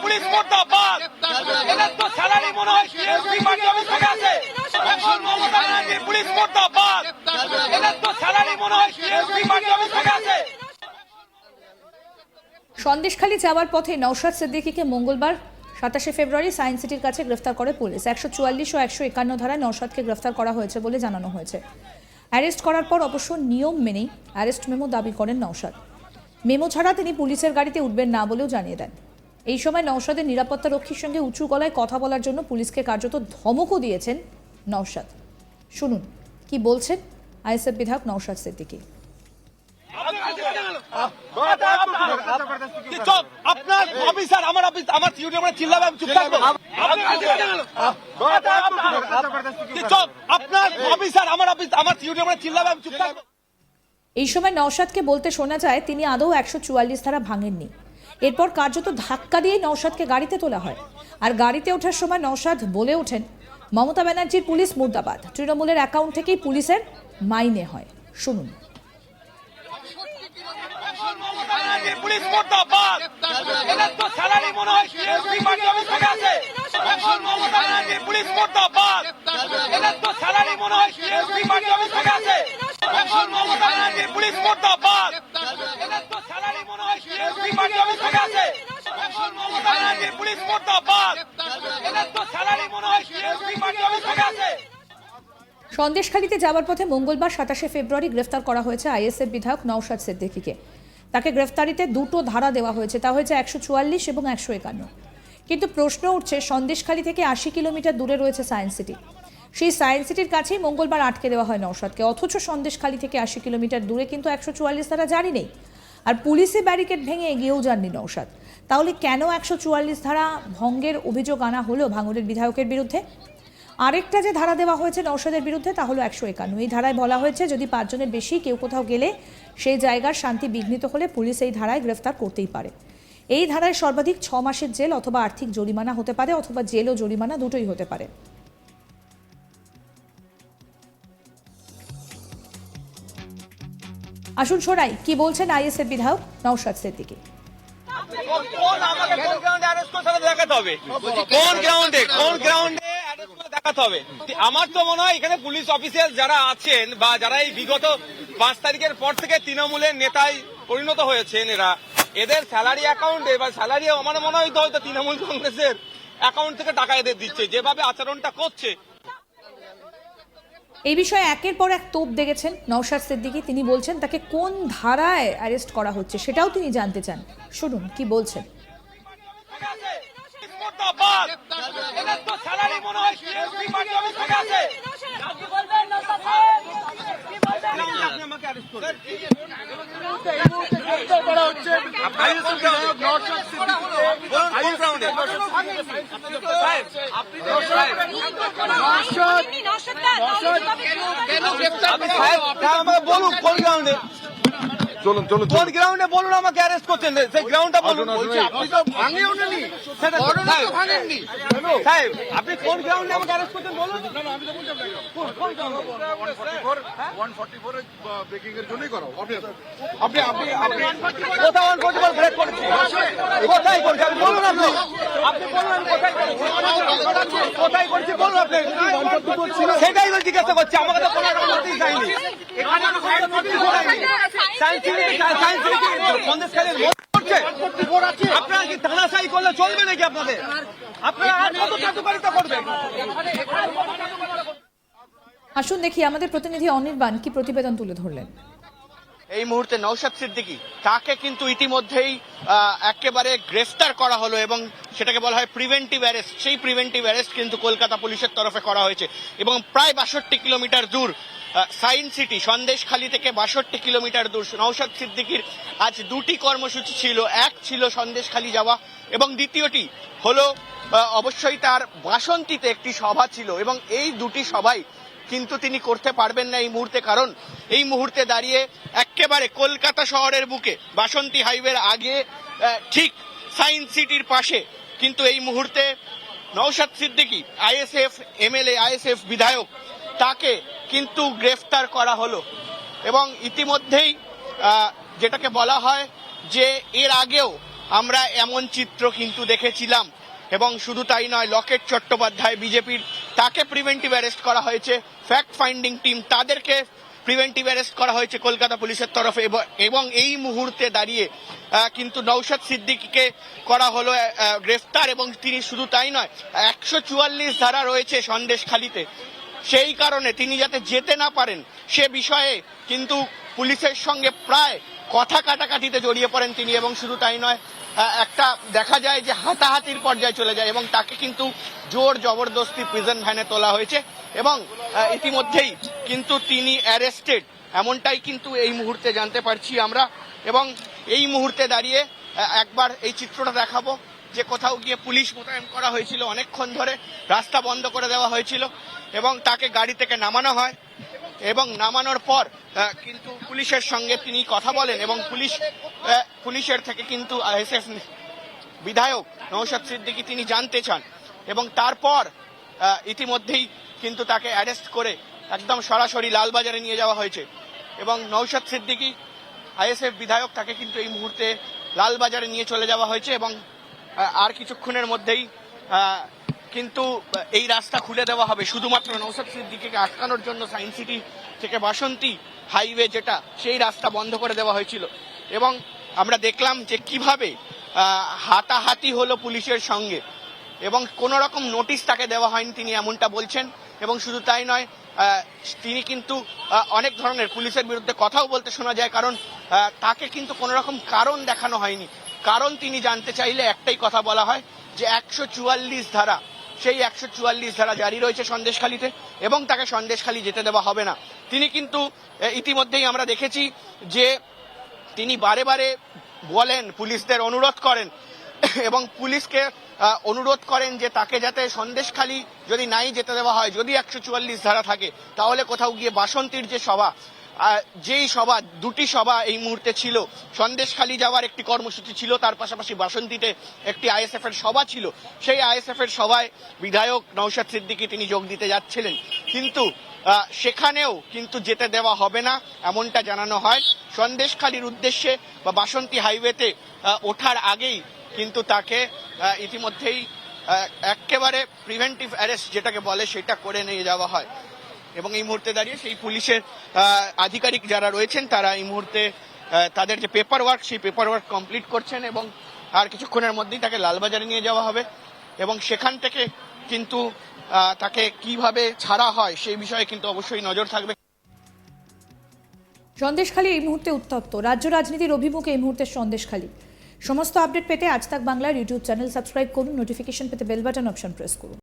Police মুর্দাবাদ। এদের তো salary মনে হয় সিএসপি পার্টি অফিস থেকে আছে। মমতা ব্যানার্জির পুলিশ মুর্দাবাদ। এদের তো স্যালারি মনে হয় সিএসপি পার্টি অফিস থেকে আছে। সন্দেশখালী যাওয়ার পথে নওশাদ সিদ্দিকীকে মঙ্গলবার 27 ফেব্রুয়ারি সায়েন্স সিটির কাছে গ্রেফতার করে পুলিশ। 144 ও 151 ধারায় নওশাদকে গ্রেফতার করা হয়েছে বলে জানানো হয়েছে। অ্যারেস্ট করার পর অবশ্য নিয়ম মেনেই অ্যারেস্ট মেমো দাবি করেন নওশাদ। মেমো ছাড়া তিনি পুলিশের গাড়িতে উঠবেন না বলেও জানিয়ে দেন। এই সময় নওশাদের নিরাপত্তা রক্ষীর সঙ্গে উঁচু গলায় কথা বলার জন্য পুলিশকে কার্যত ধমকও দিয়েছেন নওশাদ। শুনুন কি বলছেন আইএসএফ বিধায়ক নওশাদ সিদ্দিকী। আপনার অফিসার আমার অফিস আমার চিল্লাবে আমি চুপ থাকবো। আপনার অফিসার আমার অফিস আমার চিল্লাবে আমি চুপ থাকবো। এই সময় নওশাদকে বলতে শোনা যায় তিনি আদৌ 144 ধারা ভাঙেননি। এরপর কার্যত ধাক্কা দিয়ে নওশাদকে গাড়িতে তোলা হয়। আর গাড়িতে ওঠার সময় নওশাদ বলে ওঠেন, মমতা ব্যানার্জির পুলিশ মুর্দাবাদ। তৃণমূলের অ্যাকাউন্ট থেকেই পুলিশের মাইনে হয়। শুনুন। পুলিশ মুর্দাবাদ। এদের তো স্যালারি মনে হয় সিএসপি পার্টি অফিস থেকে আছে। মমতা ব্যানার্জির পুলিশ মুর্দাবাদ। এদের তো স্যালারি মনে হয় সিএসপি পার্টি অফিস থেকে আছে। মমতা ব্যানার্জির পুলিশ মুর্দাবাদ। এদের তো স্যালারি মনে হয় সিএসপি পার্টি অফিস থেকে আছে। মমতা ব্যানার্জির পুলিশ মুর্দাবাদ। এদের তো স্যালারি মনে হয় সিএসপি পার্টি অফিস থেকে আছে। সন্দেশখালীতে যাওয়ার পথে মঙ্গলবার 27 ফেব্রুয়ারি গ্রেফতার করা হয়েছে আইএসএফ বিধায়ক নওশাদ সিদ্দিকীকে। তাকে গ্রেফতারিতে দুটো ধারা দেওয়া হয়েছে, তা হয়েছে 144 এবং 151। কিন্তু প্রশ্ন উঠছে, সন্দেশখালী থেকে 80 কিলোমিটার দূরে রয়েছে সায়েন্স সিটি। সেই সায়েন্স সিটির কাছেই মঙ্গলবার আটকে দেওয়া হয় নওশাদকে। অথচ সন্দেশখালী থেকে 80 কিলোমিটার দূরে কিন্তু 144 ধারা জারি নেই। আর পুলিশে ব্যারিকেড ভেঙে এগিয়েও যাননি নওশাদ। তাহলে কেন 144 ধারা ভঙ্গের অভিযোগ আনা হলো ভাঙড়ের বিধায়কের বিরুদ্ধে? আরেকটা যে ধারা দেওয়া হয়েছে নওশাদের বিরুদ্ধে তা হলো 151। এই ধারায় বলা হয়েছে, যদি 5 জনের বেশি কেউ কোথাও গেলে সেই জায়গার শান্তি বিঘ্নিত হলে পুলিশ এই ধারায় গ্রেফতার করতেই পারে। এই ধারায় সর্বাধিক 6 মাসের জেল অথবা আর্থিক জরিমানা হতে পারে, অথবা জেল ও জরিমানা দুটোই হতে পারে। আসুন শোনাই কি বলছেন আইএসএফ বিধায়ক নওশাদ সিদ্দিকী। কোন গ্রাউন্ডে অ্যারেস্ট করে সেটা দেখাতে হবে। কোন গ্রাউন্ডে অ্যারেস্ট করে দেখাতে হবে। আমার তো মনে হয় এখানে পুলিশ অফিসার যারা আছেন বা যারা এই বিগত 5 তারিখের পর থেকে তৃণমূলের নেতায় পরিণত হয়েছেন, এদের স্যালারি অ্যাকাউন্টে বা স্যালারি আমার মনে হয় হয়তো তৃণমূল কংগ্রেসের অ্যাকাউন্ট থেকে টাকা এদের দিচ্ছে, যেভাবে আচরণটা করছে। এই বিষয়ে একের পর এক তোপ দেখেছেন নওশাদ সিদ্দিকী। তিনি বলছেন তাকে কোন ধারায় অ্যারেস্ট করা হচ্ছে সেটাও তিনি জানতে চান। শুনুন কি বলছেন। বলুন কোন গ্রাউন্ডে, কোন গ্রাউন্ডে বলুন আমাকে অ্যারেস্ট করছেন, সেই গ্রাউন্ডটা বলুন। সাহেব আপনি কোন গ্রাউন্ডে আমাকে অ্যারেস্ট করছেন বলুন। কোথায় করছি আপনি বলুন। আপনি বলুন কোথায় করছি বলুন। আপনি সেটাই তো জিজ্ঞাসা করছি, আমাকে তো কোনো নোটিশ যায়নি। আপনারা কি থানাশাই করলে চলবে নাকি? আপনাদের আপনারা কত কার্যকারিতা করবেন? আসুন দেখি আমাদের প্রতিনিধি অনির্বাণ কি প্রতিবেদন তুলে ধরলেন। এই মুহূর্তে নওশাদ সিদ্দিকী তাকে কিন্তু ইতিমধ্যেই একেবারে গ্রেফতার করা হলো এবং সেটাকে বলা হয় প্রিভেন্টিভ অ্যারেস্ট। সেই প্রিভেন্টিভ অ্যারেস্ট কিন্তু কলকাতা পুলিশের তরফে করা হয়েছে এবং প্রায় 62 কিলোমিটার দূর সায়েন্স সিটি সন্দেশখালী থেকে 62 কিলোমিটার দূর নওশাদ সিদ্দিকীর আজ দুটি কর্মসূচি ছিল। এক ছিল সন্দেশখালী যাওয়া এবং দ্বিতীয়টি হলো অবশ্যই তার বাসন্তীতে একটি সভা ছিল এবং এই দুটি সভাই কিন্তু তিনি করতে পারবেন না এই মুহূর্তে, কারণ এই মুহূর্তে দাঁড়িয়ে একেবারে কলকাতা শহরের বুকে বাসন্তী হাইওয়ের আগে ঠিক সায়েন্স সিটির পাশে কিন্তু এই মুহূর্তে Naushad Siddiqui ISF MLA ISF বিধায়ক তাকে কিন্তু গ্রেফতার করা হলো এবং ইতিমধ্যেই যেটাকে বলা হয় যে এর আগেও আমরা এমন চিত্র কিন্তু দেখেছিলাম। এবং শুধু তাই নয়, লকেট চট্টোপাধ্যায় বিজেপির, তাকে প্রিভেন্টিভ অ্যারেস্ট করা হয়েছে। ফ্যাক্ট ফাইন্ডিং টিম, তাদেরকে প্রিভেন্টিভ অ্যারেস্ট করা হয়েছে কলকাতা পুলিশের তরফে। এবং এই মুহূর্তে দাঁড়িয়ে কিন্তু নওশাদ সিদ্দিকীকে করা হলো গ্রেফতার। এবং তিনি শুধু তাই নয়, 144 ধারা রয়েছে সন্দেশখালীতে, সেই কারণে তিনি যাতে যেতে না পারেন সে বিষয়ে কিন্তু পুলিশের সঙ্গে প্রায় কথা কাটাকাটিতে জড়িয়ে পড়েন তিনি। এবং শুধু তাই নয়, একটা দেখা যায় যে হাতাহাতির পর্যায়ে চলে যায় এবং তাকে কিন্তু জোর জবরদস্তি প্রিজন ভ্যানে তোলা হয়েছে এবং ইতিমধ্যেই কিন্তু তিনি অ্যারেস্টেড, এমনটাই কিন্তু এই মুহূর্তে জানতে পারছি আমরা। এবং এই মুহূর্তে দাঁড়িয়ে একবার এই চিত্রটা দেখাবো যে কোথাও গিয়ে পুলিশ মোতায়েন করা হয়েছিল, অনেকক্ষণ ধরে রাস্তা বন্ধ করে দেওয়া হয়েছিল এবং তাকে গাড়ি থেকে নামানো হয় এবং নামানোর পর কিন্তু পুলিশের সঙ্গে তিনি কথা বলেন এবং পুলিশের থেকে কিন্তু আইএসএফ বিধায়ক নওশাদ সিদ্দিকী তিনি জানতে চান এবং তারপর ইতিমধ্যেই কিন্তু তাকে অ্যারেস্ট করে একদম সরাসরি লালবাজারে নিয়ে যাওয়া হয়েছে এবং নওশাদ সিদ্দিকী আইএসএফ বিধায়ক, তাকে কিন্তু এই মুহূর্তে লালবাজারে নিয়ে চলে যাওয়া হয়েছে এবং আর কিছুক্ষণের মধ্যেই কিন্তু এই রাস্তা খুলে দেওয়া হবে শুধুমাত্র নওশাদ সিদ্দিকীকে আটকানোর জন্য। সায়েন্স সিটি থেকে বাসন্তী হাইওয়ে যেটা, সেই রাস্তা বন্ধ করে দেওয়া হয়েছিল এবং আমরা দেখলাম যে কিভাবে হাতাহাতি হলো পুলিশের সঙ্গে এবং কোনো রকম নোটিশ তাকে দেওয়া হয়নি, তিনি এমনটা বলছেন। এবং শুধু তাই নয়, তিনি কিন্তু অনেক ধরনের পুলিশের বিরুদ্ধে কথাও বলতে শোনা যায়, কারণ তাকে কিন্তু কোনো রকম কারণ দেখানো হয়নি। কারণ তিনি জানতে চাইলে একটাই কথা বলা হয় যে 144 ধারা, সেই 144 ধারা জারি রয়েছে সন্দেশখালীতে এবং তাকে সন্দেশখালী যেতে দেওয়া হবে না। তিনি কিন্তু ইতিমধ্যেই আমরা দেখেছি যে তিনি বারে বারে বলেন, পুলিশদের অনুরোধ করেন এবং পুলিশকে অনুরোধ করেন যে তাকে যাতে সন্দেশখালী যদি নাই যেতে দেওয়া হয়, যদি 144 ধারা থাকে, তাহলে কোথাও গিয়ে বাসন্তীর যে সভা, যেই সভা, দুটি সভা এই মুহূর্তে ছিল, সন্দেশখালী যাওয়ার একটি কর্মসূচি ছিল, তার পাশাপাশি বাসন্তীতে একটি আইএসএফ এর সভা ছিল। সেই আইএসএফ এর সভায় বিধায়ক নওশাদ সিদ্দিকী তিনি যোগ দিতে যাচ্ছিলেন, কিন্তু সেখানেও কিন্তু যেতে দেওয়া হবে না এমনটা জানানো হয়। সন্দেশখালীর উদ্দেশ্যে বা বাসন্তী হাইওয়েতে ওঠার আগেই কিন্তু তাকে ইতিমধ্যেই একেবারে প্রিভেন্টিভ অ্যারেস্ট যেটাকে বলে সেটা করে নিয়ে যাওয়া হয় এবং এই মুহূর্তে দাঁড়িয়ে সেই পুলিশের আধিকারিক যারা রয়েছেন তারা এই মুহূর্তে তাদের যে পেপার ওয়ার্ক, সেই পেপার ওয়ার্ক কমপ্লিট করছেন এবং আর কিছুক্ষণের মধ্যেই তাকে লালবাজারে নিয়ে যাওয়া হবে এবং সেখান থেকে কিন্তু তাকে কিভাবে ছাড়া হয় সেই বিষয়ে কিন্তু অবশ্যই নজর থাকবে। সন্দেশখালী এই মুহূর্তে উত্তপ্ত, রাজ্য রাজনীতির অভিমুখে এই মুহূর্তে সন্দেশখালী। সমস্ত আপডেট পেতে আজ তাক বাংলার ইউটিউব চ্যানেল সাবস্ক্রাইব করুন, নোটিফিকেশন পেতে বেল বাটন অপশন প্রেস করুন।